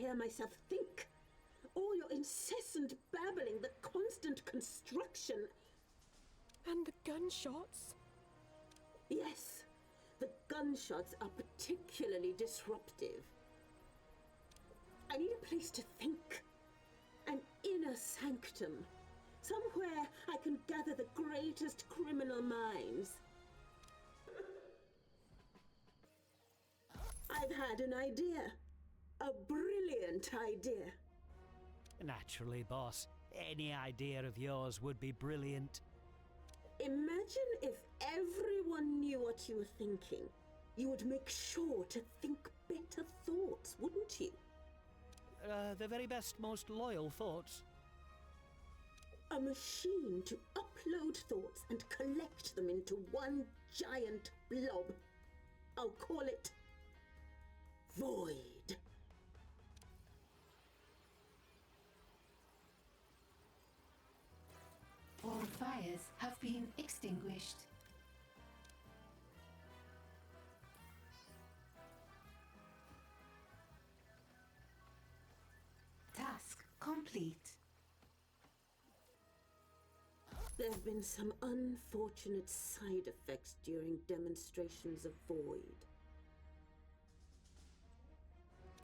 hear myself think. All your incessant babbling, the constant construction. And the gunshots? Yes, the gunshots are particularly disruptive. I need a place to think. An inner sanctum. Somewhere I can gather the greatest criminal minds. I've had an idea. A brilliant idea. Naturally, boss. Any idea of yours would be brilliant. Imagine if everyone knew what you were thinking. You would make sure to think better thoughts, wouldn't you? The very best, most loyal thoughts. A machine to upload thoughts and collect them into one giant blob. I'll call it Void. All fires have been extinguished. Task complete. There have been some unfortunate side effects during demonstrations of Void.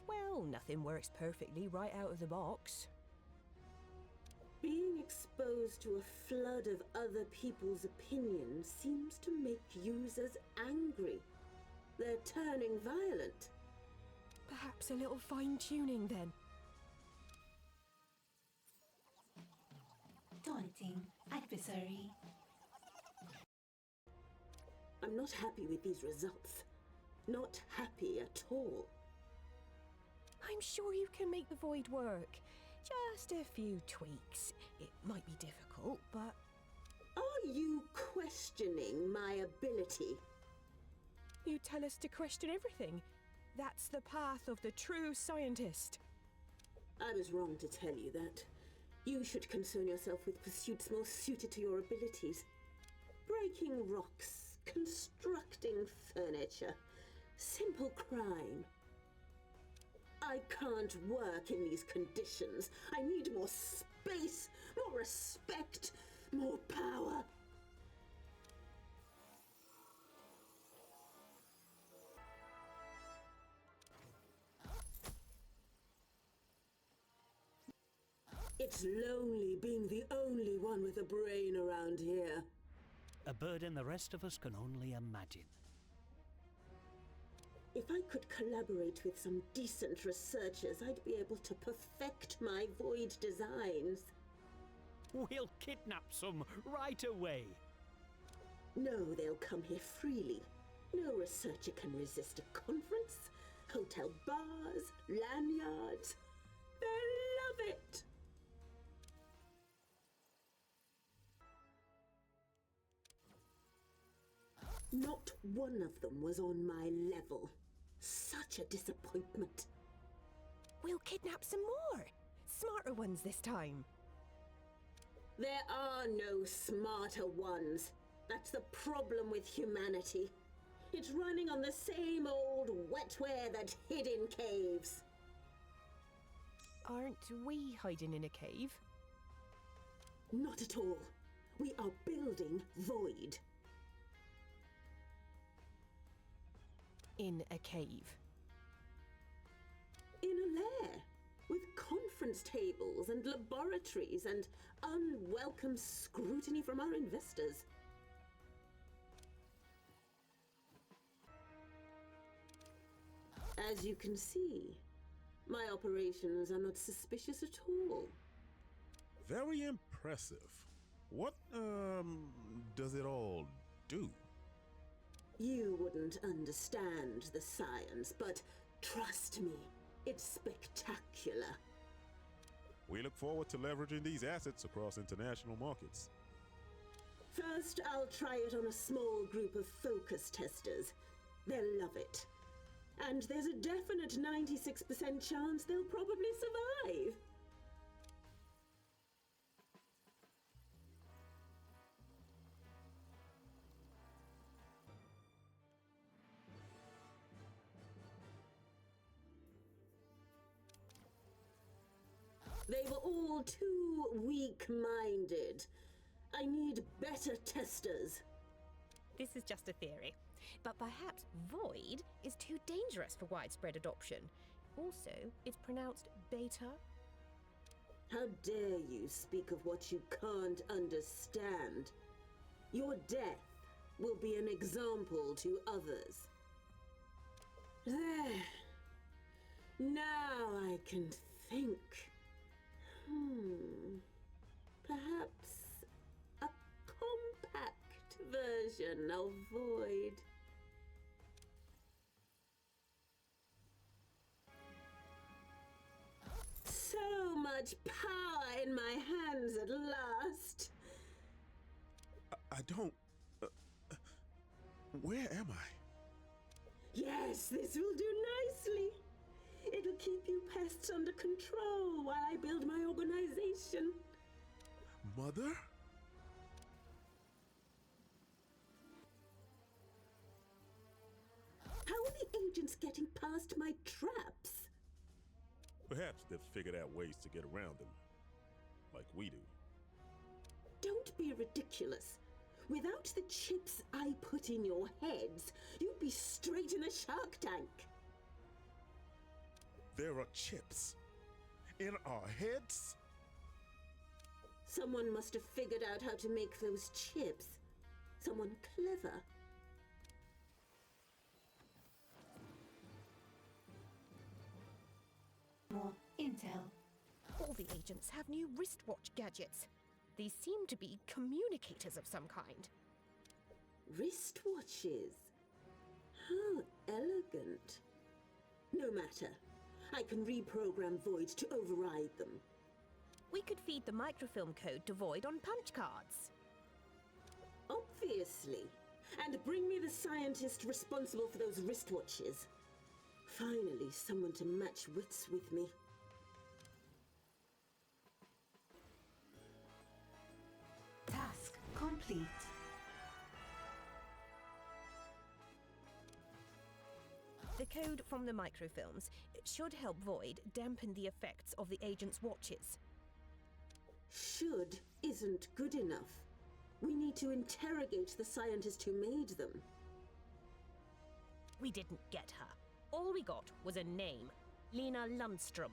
Well, nothing works perfectly right out of the box. Being exposed to a flood of other people's opinions seems to make users angry. They're turning violent. Perhaps a little fine-tuning then. Daunting adversary. I'm not happy with these results. Not happy at all. I'm sure you can make the Void work. Just a few tweaks. It might be difficult, but... Are you questioning my ability? You tell us to question everything. That's the path of the true scientist. I was wrong to tell you that. You should concern yourself with pursuits more suited to your abilities. Breaking rocks, constructing furniture, simple crime. I can't work in these conditions. I need more space, more respect, more power. It's lonely being the only one with a brain around here. A burden the rest of us can only imagine. If I could collaborate with some decent researchers, I'd be able to perfect my Void designs. We'll kidnap some right away. No, they'll come here freely. No researcher can resist a conference, hotel bars, lanyards. They'll love it. Not one of them was on my level. Such a disappointment. We'll kidnap some more. Smarter ones this time. There are no smarter ones. That's the problem with humanity. It's running on the same old wetware that hid in caves. Aren't we hiding in a cave? Not at all. We are building Void. In a cave. In a lair, with conference tables and laboratories and unwelcome scrutiny from our investors. As you can see, my operations are not suspicious at all. Very impressive. What, does it all do? You wouldn't understand the science, but trust me, it's spectacular. We look forward to leveraging these assets across international markets. First, I'll try it on a small group of focus testers. They'll love it. And there's a definite 96% chance they'll probably survive. They were all too weak-minded. I need better testers. This is just a theory, but perhaps void is too dangerous for widespread adoption. Also, it's pronounced beta. How dare you speak of what you can't understand? Your death will be an example to others. There. Now I can think. Perhaps a compact version of void. So much power in my hands at last. I don't. Where am I? Yes, this will do nicely. It'll keep you pests under control while I build my organization. Mother? How are the agents getting past my traps? Perhaps they've figured out ways to get around them. Like we do. Don't be ridiculous. Without the chips I put in your heads, you'd be straight in a shark tank. There are chips in our heads? Someone must have figured out how to make those chips. Someone clever. More intel. All the agents have new wristwatch gadgets. These seem to be communicators of some kind. Wristwatches. How elegant. No matter. I can reprogram Void to override them. We could feed the microfilm code to Void on punch cards. Obviously. And bring me the scientist responsible for those wristwatches. Finally, someone to match wits with me. Task complete. The code from the microfilms should help Void dampen the effects of the agent's watches. Should isn't good enough. We need to interrogate the scientist who made them. We didn't get her. All we got was a name. Lina Lundstrom.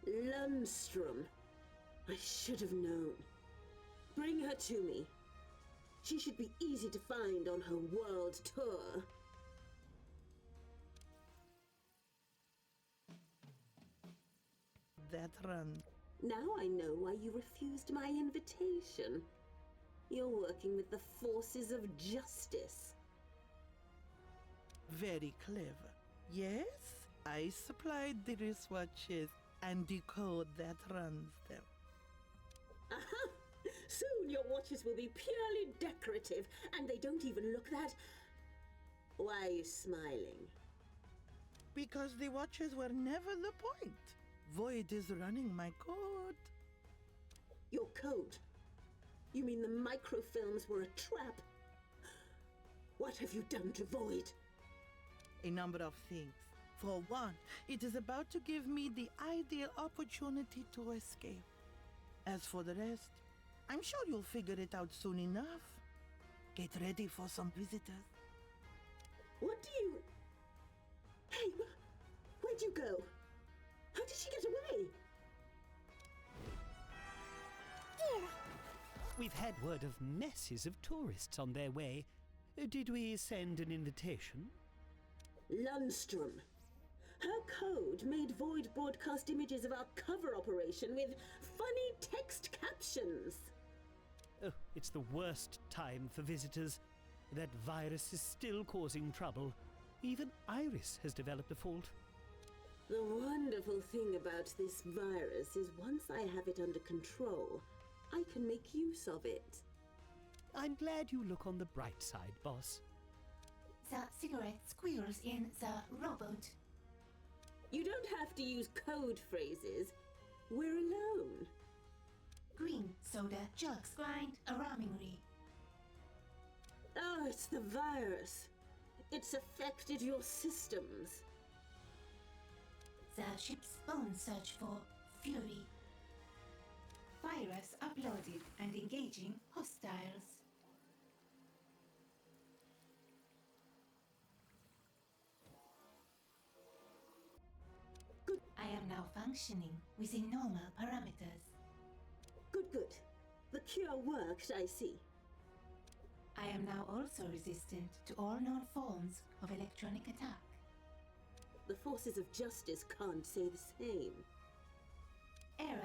Lundstrom. I should have known. Bring her to me. She should be easy to find on her world tour. That run. Now I know why you refused my invitation. You're working with the forces of justice. Very clever. Yes, I supplied the wristwatches and the code that runs them. Aha! Soon your watches will be purely decorative, and they don't even look that... Why are you smiling? Because the watches were never the point. Void is running my code. Your code? You mean the microfilms were a trap? What have you done to Void? A number of things. For one, it is about to give me the ideal opportunity to escape. As for the rest, I'm sure you'll figure it out soon enough. Get ready for some visitors. What do you... Hey, where'd you go? How did she get away? We've had word of masses of tourists on their way. Did we send an invitation? Lundstrom. Her code made Void broadcast images of our cover operation with funny text captions. Oh, it's the worst time for visitors. That virus is still causing trouble. Even Iris has developed a fault. The wonderful thing about this virus is once I have it under control, I can make use of it. I'm glad you look on the bright side, boss. The cigarette squeals in the robot. You don't have to use code phrases. We're alone. Green soda jugs grind alarmingly. Oh, it's the virus. It's affected your systems. The ship's bones search for Fury. Virus uploaded and engaging hostiles. Good. I am now functioning within normal parameters. Good. The cure worked, I see. I am now also resistant to all known forms of electronic attack. The forces of justice can't say the same. Error.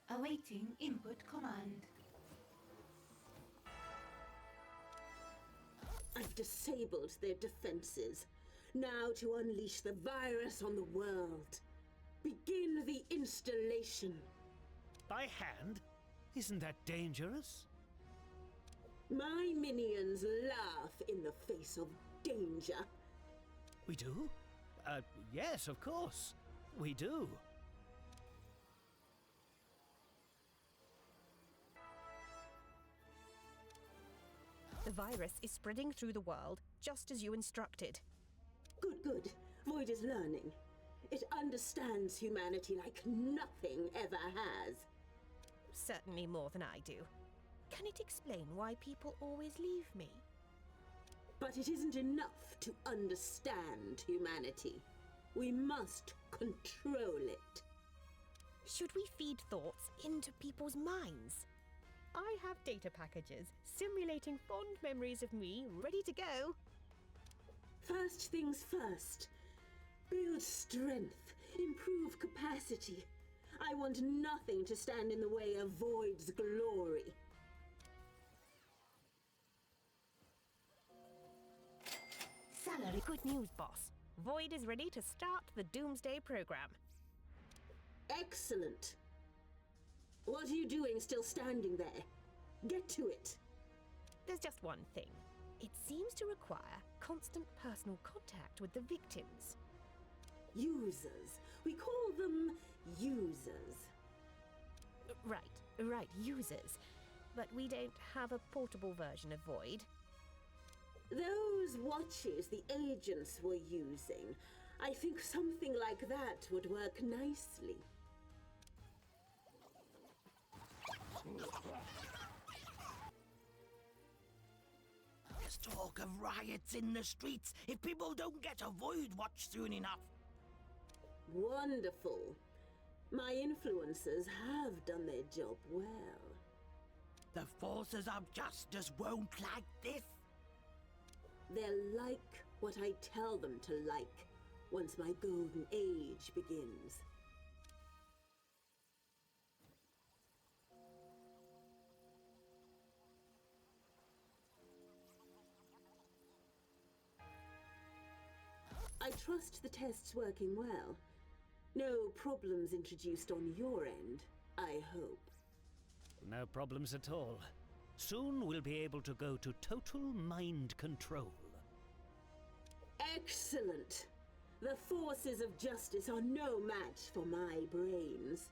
Awaiting input command. I've disabled their defenses. Now to unleash the virus on the world. Begin the installation. By hand? Isn't that dangerous? My minions laugh in the face of danger. We do? Yes, of course. We do. The virus is spreading through the world, just as you instructed. Good. Void is learning. It understands humanity like nothing ever has. Certainly more than I do. Can it explain why people always leave me? But it isn't enough to understand humanity. We must control it. Should we feed thoughts into people's minds? I have data packages simulating fond memories of me ready to go. First things first. Build strength. Improve capacity. I want nothing to stand in the way of Void's glory. Salary. Good news, boss. Void is ready to start the doomsday program. Excellent. What are you doing still standing there? Get to it. There's just one thing. It seems to require constant personal contact with the victims. Users. We call them users. Right, users. But we don't have a portable version of Void. Those watches the agents were using. I think something like that would work nicely. There's talk of riots in the streets if people don't get a Void watch soon enough. Wonderful. My influencers have done their job well. The forces of justice won't like this. They'll like what I tell them to like once my golden age begins. I trust the test's working well. No problems introduced on your end, I hope. No problems at all. Soon we'll be able to go to total mind control. Excellent! The forces of justice are no match for my brains.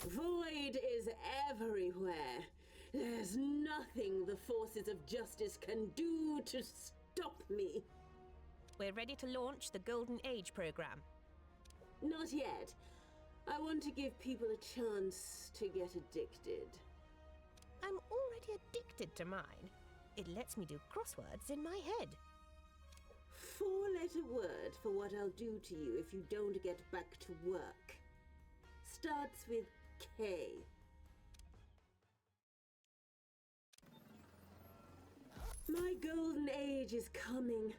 Void is everywhere. There's nothing the forces of justice can do to stop me. We're ready to launch the Golden Age program. Not yet. I want to give people a chance to get addicted. I'm already addicted to mine. It lets me do crosswords in my head. 4-letter word for what I'll do to you if you don't get back to work. Starts with K. My golden age is coming.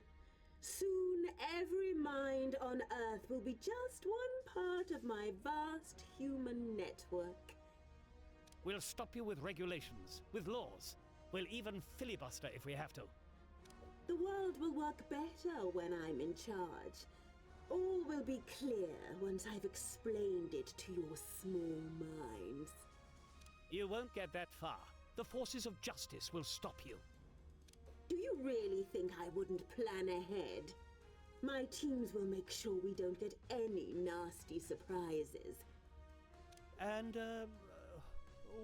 Soon every mind on Earth will be just one part of my vast human network. We'll stop you with regulations, with laws. We'll even filibuster if we have to. The world will work better when I'm in charge. All will be clear once I've explained it to your small minds. You won't get that far. The forces of justice will stop you. Do you really think I wouldn't plan ahead? My teams will make sure we don't get any nasty surprises. And,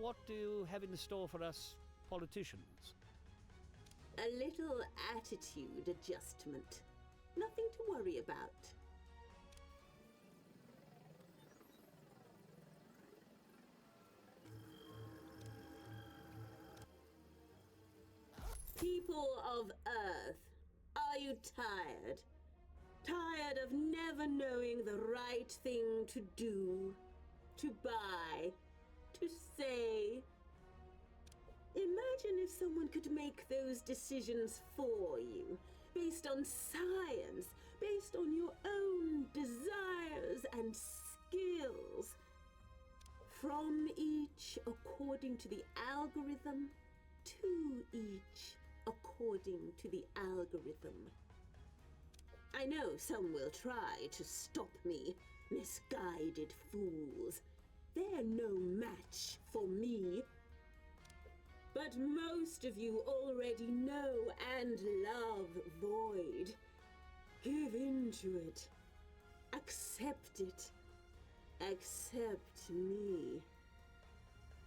what do you have in store for us politicians? A little attitude adjustment. Nothing to worry about. People of Earth, are you tired? Tired of never knowing the right thing to do, to buy, to say? Imagine if someone could make those decisions for you, based on science, based on your own desires and skills. From each according to the algorithm, to each according to the algorithm. I know some will try to stop me, misguided fools. They're no match for me. But most of you already know and love Void. Give in to it. Accept it. Accept me.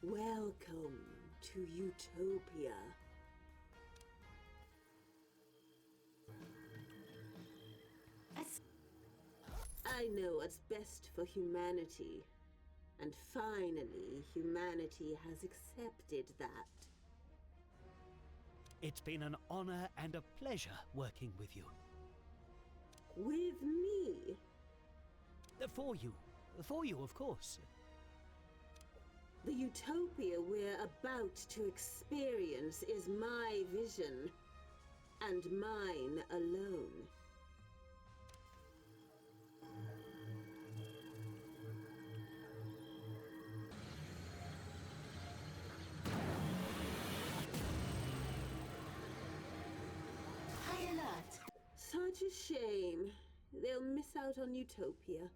Welcome to Utopia. I know what's best for humanity. And finally, humanity has accepted that. It's been an honor and a pleasure working with you. With me? For you. For you, of course. The utopia we're about to experience is my vision, and mine alone. High alert! Such a shame. They'll miss out on Utopia.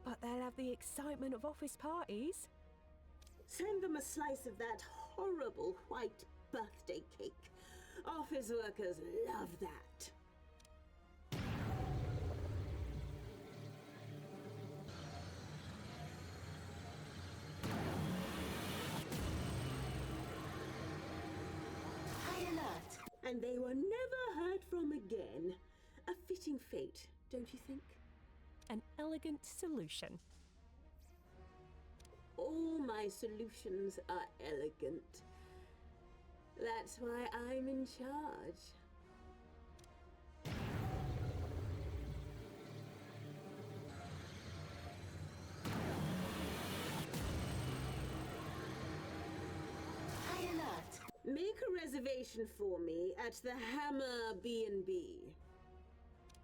But they'll have the excitement of office parties. Send them a slice of that horrible white birthday cake. Office workers love that. High alert! And they were never heard from again. A fitting fate, don't you think? An elegant solution. All my solutions are elegant. That's why I'm in charge. High alert! Make a reservation for me at the Hammer B&B.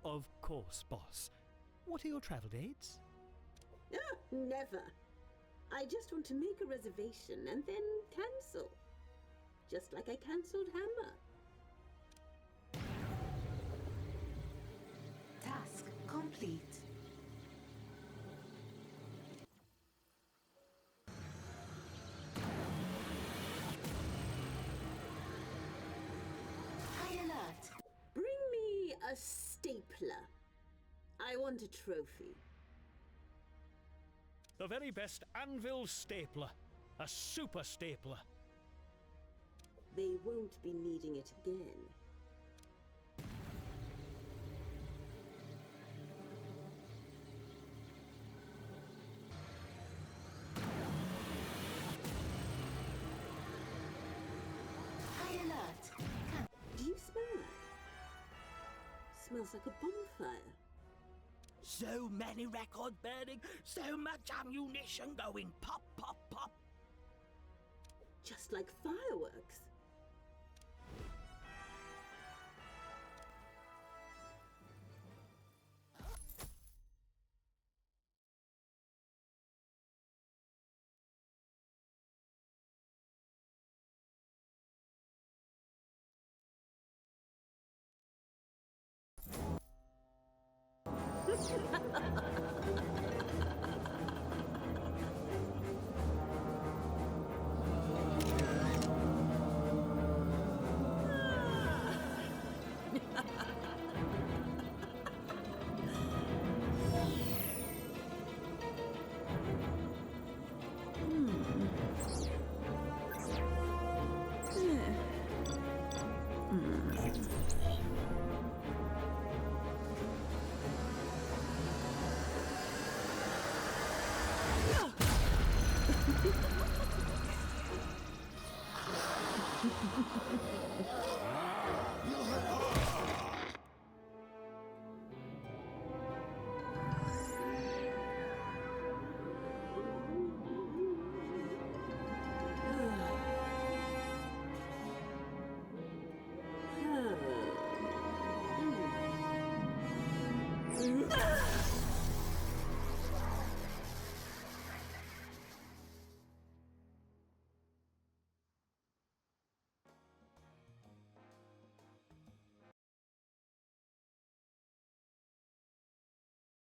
Of course, boss. What are your travel dates? Ah, never. I just want to make a reservation and then cancel. Just like I cancelled Hammer. Task complete. High alert! Bring me a stapler. I want a trophy. The very best anvil stapler. A super stapler. They won't be needing it again. High alert! Do you smell that? Smells like a bonfire. So many records burning, so much ammunition going pop, pop, pop. Just like fireworks.